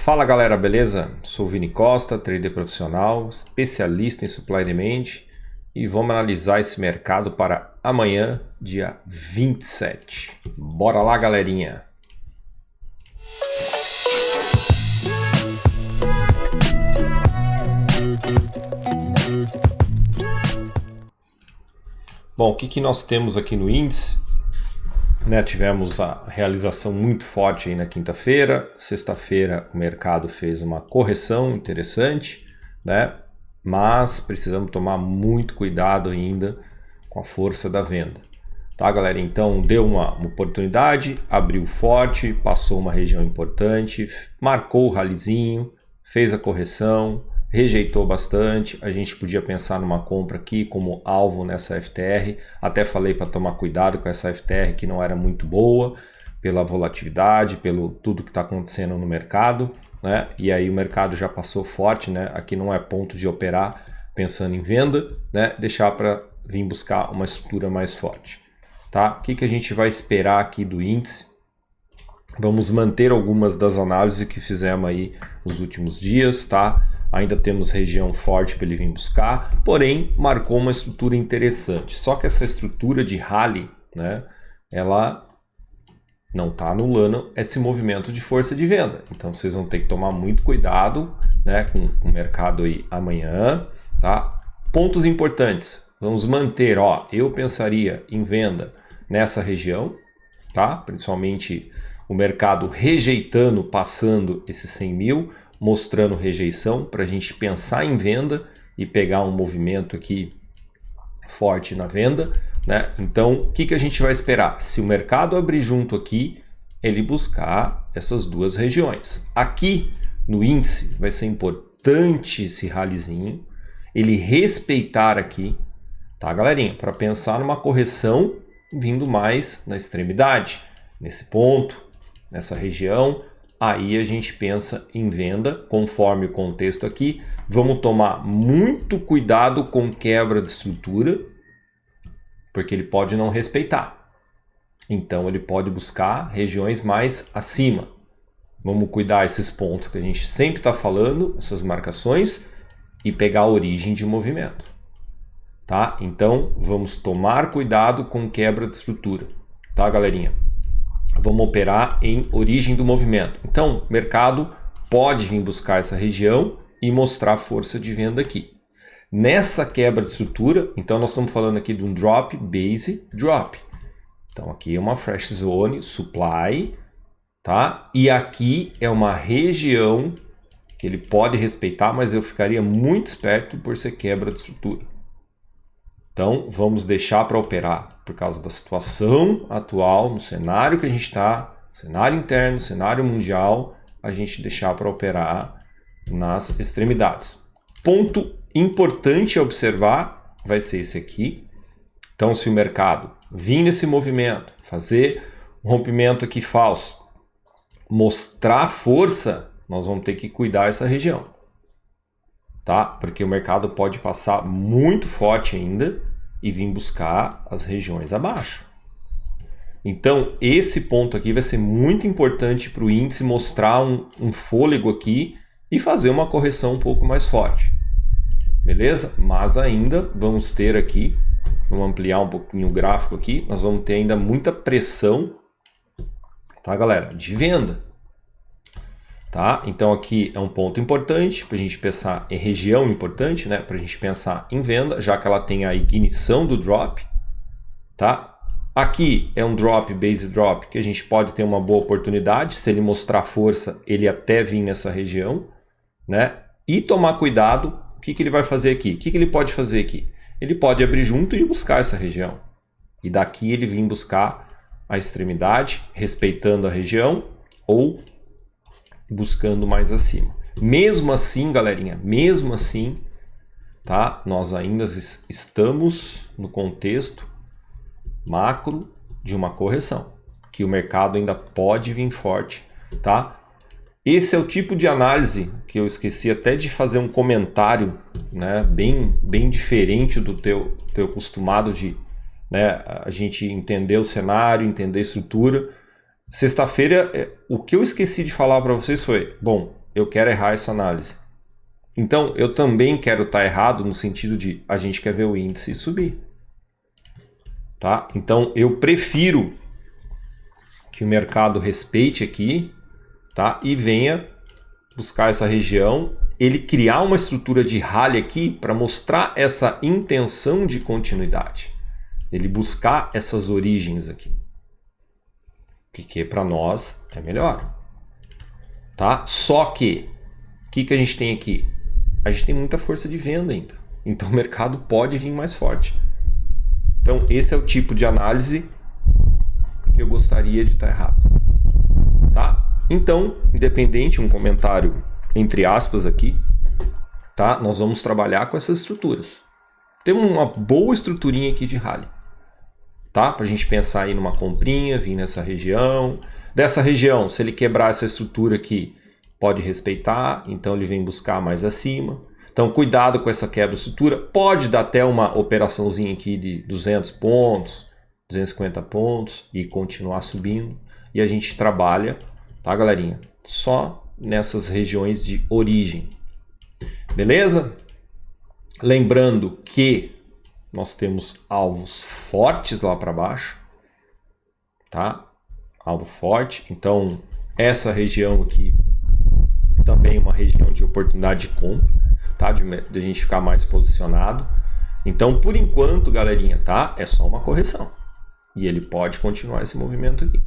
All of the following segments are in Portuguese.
Fala galera, beleza? Sou o Vini Costa, trader profissional, especialista em supply and demand e vamos analisar esse mercado para amanhã, dia 27. Bora lá, galerinha! Bom, o que nós temos aqui no índice? Tivemos a realização muito forte aí na quinta-feira. Sexta-feira o mercado fez uma correção interessante, mas precisamos tomar muito cuidado ainda com a força da venda. Tá, galera? Então deu uma oportunidade, abriu forte, passou uma região importante, marcou o ralizinho, fez a correção, rejeitou bastante. A gente podia pensar numa compra aqui como alvo nessa FTR. Até falei para tomar cuidado com essa FTR que não era muito boa pela volatilidade, pelo tudo que está acontecendo no mercado, E aí o mercado já passou forte, Aqui não é ponto de operar pensando em venda, Deixar para vir buscar uma estrutura mais forte, tá? O que a gente vai esperar aqui do índice? Vamos manter algumas das análises que fizemos aí nos últimos dias, tá? Ainda temos região forte para ele vir buscar, porém marcou uma estrutura interessante. Só que essa estrutura de rally, ela não está anulando esse movimento de força de venda. Então vocês vão ter que tomar muito cuidado, com o mercado aí amanhã, tá? Pontos importantes. Vamos manter, eu pensaria em venda nessa região, tá? Principalmente o mercado rejeitando, passando esses 100 mil, mostrando rejeição para a gente pensar em venda e pegar um movimento aqui forte na venda, Então, o que a gente vai esperar? Se o mercado abrir junto aqui, ele buscar essas duas regiões. Aqui no índice vai ser importante esse ralizinho, ele respeitar aqui, tá, galerinha? Para pensar numa correção vindo mais na extremidade, nesse ponto, nessa região. Aí a gente pensa em venda, conforme o contexto aqui. Vamos tomar muito cuidado com quebra de estrutura, porque ele pode não respeitar. Então ele pode buscar regiões mais acima. Vamos cuidar esses pontos que a gente sempre está falando, essas marcações, e pegar a origem de movimento. Tá? Então vamos tomar cuidado com quebra de estrutura. Tá, galerinha? Vamos operar em origem do movimento. Então, o mercado pode vir buscar essa região e mostrar força de venda aqui. Nessa quebra de estrutura, então nós estamos falando aqui de um drop, base, drop. Então aqui é uma fresh zone, supply, tá? E aqui é uma região que ele pode respeitar, mas eu ficaria muito esperto por ser quebra de estrutura. Então, vamos deixar para operar por causa da situação atual, no cenário que a gente está, cenário interno, cenário mundial, a gente deixar para operar nas extremidades. Ponto importante a observar vai ser esse aqui. Então, se o mercado vir nesse movimento, fazer um rompimento aqui falso, mostrar força, nós vamos ter que cuidar dessa região. Tá? Porque o mercado pode passar muito forte ainda e vir buscar as regiões abaixo. Então, esse ponto aqui vai ser muito importante para o índice mostrar um fôlego aqui e fazer uma correção um pouco mais forte. Beleza? Mas ainda vamos ter aqui, vamos ampliar um pouquinho o gráfico aqui, nós vamos ter ainda muita pressão, tá, galera? De venda. Tá? Então aqui é um ponto importante para a gente pensar em região importante, para a gente pensar em venda, já que ela tem a ignição do drop. Tá? Aqui é um drop, base drop, que a gente pode ter uma boa oportunidade. Se ele mostrar força, ele até vir nessa região. E tomar cuidado, o que ele vai fazer aqui? O que ele pode fazer aqui? Ele pode abrir junto e buscar essa região. E daqui ele vir buscar a extremidade, respeitando a região ou buscando mais acima. Mesmo assim, galerinha, mesmo assim, tá? Nós ainda estamos no contexto macro de uma correção, que o mercado ainda pode vir forte, tá? Esse é o tipo de análise que eu esqueci até de fazer um comentário, bem diferente do teu acostumado de, a gente entender o cenário, entender a estrutura. Sexta-feira, o que eu esqueci de falar para vocês foi, bom, eu quero errar essa análise. Então, eu também quero estar errado no sentido de a gente quer ver o índice subir. Tá? Então, eu prefiro que o mercado respeite aqui, tá? E venha buscar essa região, ele criar uma estrutura de rally aqui para mostrar essa intenção de continuidade. Ele buscar essas origens aqui. Que para nós é melhor. Tá? Só que, o que a gente tem aqui? A gente tem muita força de venda ainda. Então o mercado pode vir mais forte. Então esse é o tipo de análise que eu gostaria de estar errado. Tá? Então, independente, um comentário entre aspas aqui, tá? Nós vamos trabalhar com essas estruturas. Temos uma boa estruturinha aqui de rally. Tá? Para a gente pensar aí numa comprinha, vir nessa região. Dessa região, se ele quebrar essa estrutura aqui, pode respeitar, então ele vem buscar mais acima. Então cuidado com essa quebra de estrutura. Pode dar até uma operaçãozinha aqui de 200 pontos, 250 pontos e continuar subindo. E a gente trabalha, tá, galerinha? Só nessas regiões de origem. Beleza? Lembrando que nós temos alvos fortes lá para baixo, tá? Alvo forte. Então essa região aqui também é uma região de oportunidade de compra, tá? De a gente ficar mais posicionado. Então, por enquanto, galerinha, tá? É só uma correção. E ele pode continuar esse movimento aqui.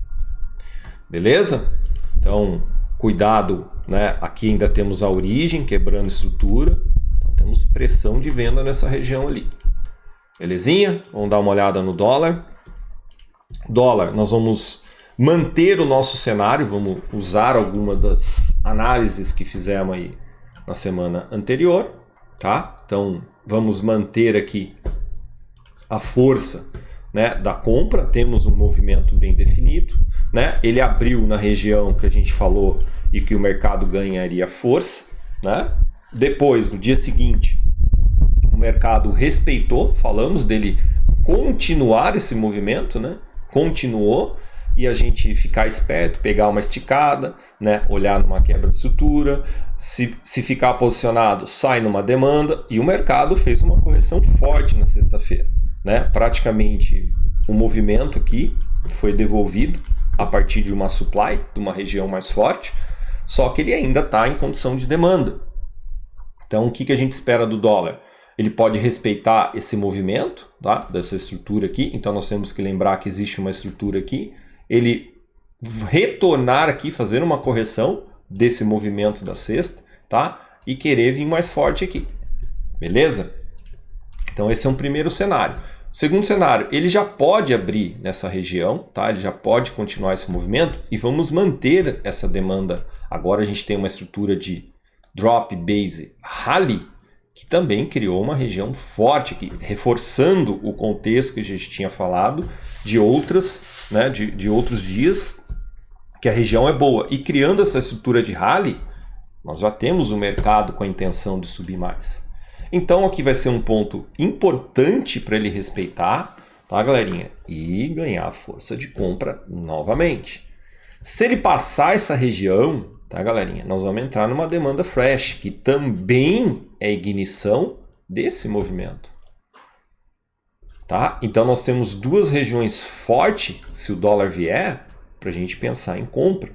Beleza? Então, cuidado, né? Aqui ainda temos a origem, quebrando estrutura. Então, temos pressão de venda nessa região ali. Belezinha? Vamos dar uma olhada no dólar. Dólar, nós vamos manter o nosso cenário, vamos usar alguma das análises que fizemos aí na semana anterior, tá? Então, vamos manter aqui a força, né, da compra, temos um movimento bem definido, né? Ele abriu na região que a gente falou e que o mercado ganharia força, né? Depois, no dia seguinte, o mercado respeitou, falamos dele continuar esse movimento, né? Continuou. E a gente ficar esperto, pegar uma esticada, né? Olhar numa quebra de estrutura, se ficar posicionado, sai numa demanda, e o mercado fez uma correção forte na sexta-feira, né? Praticamente o movimento aqui foi devolvido a partir de uma supply, de uma região mais forte, só que ele ainda está em condição de demanda. Então o que a gente espera do dólar? Ele pode respeitar esse movimento, tá? Dessa estrutura aqui, então nós temos que lembrar que existe uma estrutura aqui, ele retornar aqui, fazer uma correção desse movimento da sexta, tá? E querer vir mais forte aqui, beleza? Então esse é um primeiro cenário. Segundo cenário, ele já pode abrir nessa região, tá? Ele já pode continuar esse movimento e vamos manter essa demanda. Agora a gente tem uma estrutura de drop base rally, que também criou uma região forte aqui, reforçando o contexto que a gente tinha falado de outras, né, de outros dias, que a região é boa. E criando essa estrutura de rally, nós já temos o mercado com a intenção de subir mais. Então aqui vai ser um ponto importante para ele respeitar, tá, galerinha? E ganhar força de compra novamente. Se ele passar essa região, tá, galerinha? Nós vamos entrar numa demanda fresh, que também é ignição desse movimento. Tá? Então nós temos duas regiões fortes, se o dólar vier, para a gente pensar em compra.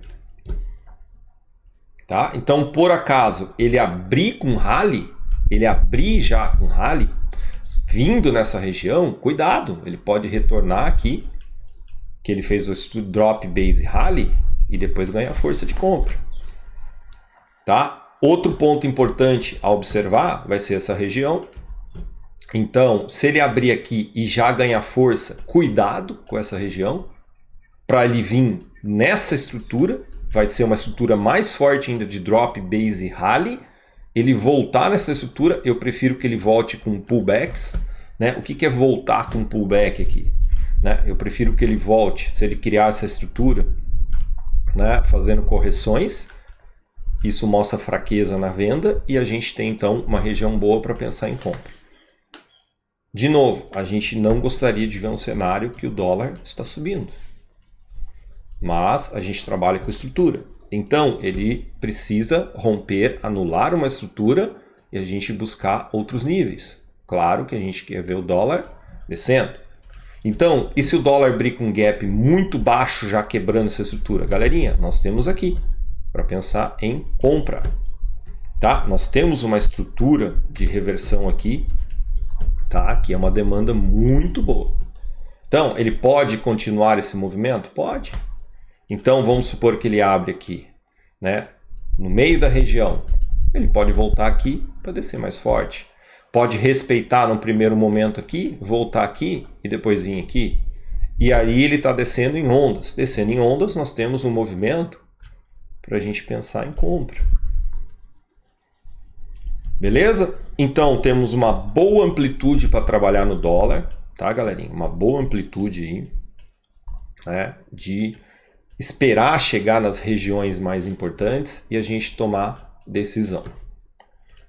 Tá? Então, por acaso, ele abrir com rally, ele abrir já com rally, vindo nessa região, cuidado, ele pode retornar aqui, que ele fez o drop base rally, e depois ganhar força de compra. Tá? Outro ponto importante a observar vai ser essa região. Então, se ele abrir aqui e já ganhar força, cuidado com essa região, para ele vir nessa estrutura, vai ser uma estrutura mais forte ainda de drop base rally. Ele voltar nessa estrutura, eu prefiro que ele volte com pullbacks, né? O que é voltar com pullback aqui? Né? Eu prefiro que ele volte, se ele criar essa estrutura, né? Fazendo correções. Isso mostra fraqueza na venda e a gente tem então uma região boa para pensar em compra. De novo, a gente não gostaria de ver um cenário que o dólar está subindo. Mas a gente trabalha com estrutura. Então, ele precisa romper, anular uma estrutura e a gente buscar outros níveis. Claro que a gente quer ver o dólar descendo. Então, e se o dólar abrir com um gap muito baixo, já quebrando essa estrutura? Galerinha, nós temos aqui para pensar em compra. Tá? Nós temos uma estrutura de reversão aqui, tá? Que é uma demanda muito boa. Então, ele pode continuar esse movimento? Pode. Então, vamos supor que ele abre aqui, né? No meio da região. Ele pode voltar aqui para descer mais forte. Pode respeitar no primeiro momento aqui, voltar aqui e depois vir aqui. E aí ele está descendo em ondas. Descendo em ondas, nós temos um movimento para a gente pensar em compra. Beleza? Então, temos uma boa amplitude para trabalhar no dólar, tá, galerinha? Uma boa amplitude aí, né, de esperar chegar nas regiões mais importantes e a gente tomar decisão.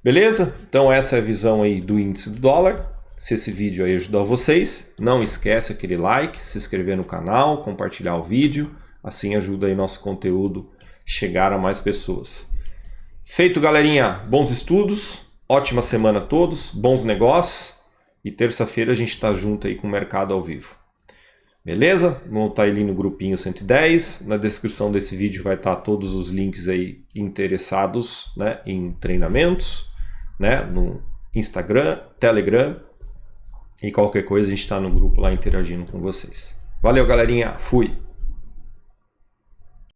Beleza? Então essa é a visão aí do índice do dólar. Se esse vídeo aí ajudou vocês, não esquece aquele like, se inscrever no canal, compartilhar o vídeo, assim ajuda aí nosso conteúdo chegar a mais pessoas. Feito, galerinha, bons estudos, ótima semana a todos, bons negócios e terça-feira a gente está junto aí com o Mercado ao Vivo. Beleza? Vamos estar ali no grupinho 110. Na descrição desse vídeo vai estar todos os links aí interessados, né, em treinamentos, né, no Instagram, Telegram e qualquer coisa a gente está no grupo lá interagindo com vocês. Valeu, galerinha. Fui!